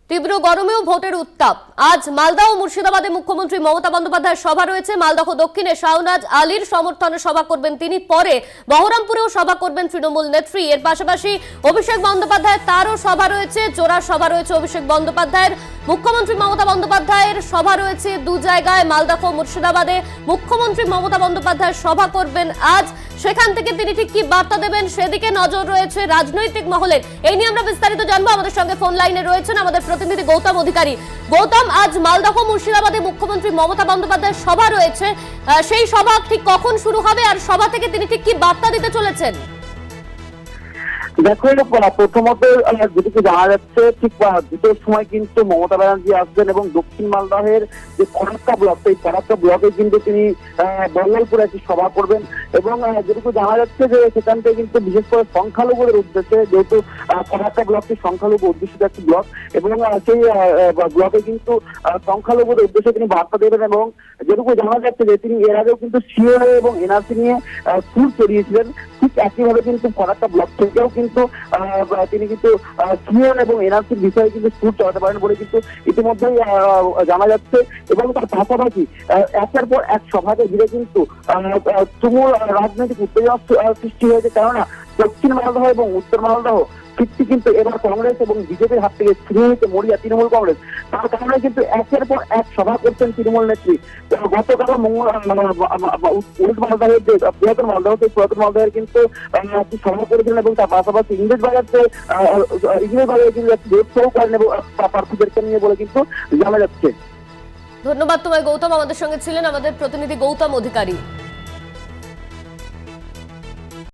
তীব্র গরমেও ভোটের উত্তাপ। আজ মালদা ও মুর্শিদাবাদে মুখ্যমন্ত্রী মমতা বন্দ্যোপাধ্যায়ের সভা রয়েছে। মালদহ দক্ষিণে শাহনাজ আলীর সমর্থনে সভা করবেন তিনি। পরে বহরমপুরেও সভা করবেন তৃণমূল নেত্রী। এর পাশাপাশি অভিষেক বন্দ্যোপাধ্যায়, তারও সভা রয়েছে। জোড়া সভা রয়েছে অভিষেক বন্দ্যোপাধ্যায়ের। মুখ্যমন্ত্রী মমতা বন্দ্যোপাধ্যায়ের সভা রয়েছে দু জায়গায়, মালদহ ও মুর্শিদাবাদে। মুখ্যমন্ত্রী মমতা বন্দ্যোপাধ্যায় সভা করবেন আজ। সেখান থেকে তিনি ঠিক কি বার্তা দেবেন সেদিকে নজর রয়েছে রাজনৈতিক মহলের। এই নিয়ে আমরা বিস্তারিত জানবো। আমাদের সঙ্গে ফোন লাইনে রয়েছেন আমাদের প্রতিনিধি গৌতম অধিকারী। গৌতম, আজ মালদহ মুর্শিদাবাদে মুখ্যমন্ত্রী মমতা বন্দ্যোপাধ্যায়ের সভা রয়েছে, সেই সভা ঠিক কখন শুরু হবে আর সভা থেকে তিনি ঠিক কি বার্তা দিতে চলেছেন? দেখো, প্রথমত যেটুকু জানা যাচ্ছে, ঠিক দুটোর সময় কিন্তু মমতা ব্যানার্জি আসবেন এবং দক্ষিণ মালদহের যে ফরাক্কা ব্লক, সেই ফরাক্কা ব্লকে কিন্তু তিনি বল্লভপুরে একটি সভা করবেন। এবং যেটুকু জানা যাচ্ছে যে সেখান থেকে কিন্তু বিশেষ করে সংখ্যালঘুদের উদ্দেশ্যে, যেহেতু ফরাক্কা ব্লকটি সংখ্যালঘু অধ্যুষিত একটি ব্লক, এবং সেই ব্লকে কিন্তু সংখ্যালঘুদের উদ্দেশ্যে তিনি বার্তা দেবেন। এবং যেটুকু জানা যাচ্ছে যে তিনি এর আগেও কিন্তু সিএএ এবং এনআরসি নিয়ে সুর চড়িয়েছিলেন। ঠিক একইভাবে কিন্তু ফরাক্কা ব্লক থেকেও কিন্তু তিনি কিন্তু সিএএ এবং এনআরসির বিষয়ে কিন্তু সুর চড়াতে পারেন বলে কিন্তু ইতিমধ্যেই জানা যাচ্ছে। এবং তার পাশাপাশি একের পর এক সভাকে ঘিরে কিন্তু তুমুল রাজনৈতিক উত্তেজনা সৃষ্টি হয়েছে। কেননা দক্ষিণ মালদহ এবং উত্তর মালদহ ফিরতি কিন্তু এবার কংগ্রেস এবং বিজেপির হাত থেকে ছিনিয়ে নিতে মরিয়া তৃণমূল কংগ্রেস। তার কারণে কিন্তু একের পর এক সভা করছেন তৃণমূল নেত্রী। গতকাল উল্ট মালদহের যে পুরাতন মালদহ, সেই পুরাতন মালদহের কিন্তু সভা করেছিলেন এবং তার পাশাপাশি ইংরেজ বাজারে কিন্তু একটি রোড শো করেন এবং প্রার্থীদেরকে নিয়ে বলে কিন্তু জানা যাচ্ছে। ধন্যবাদ তোমায় গৌতম। আমাদের সঙ্গে ছিলেন আমাদের প্রতিনিধি গৌতম অধিকারী।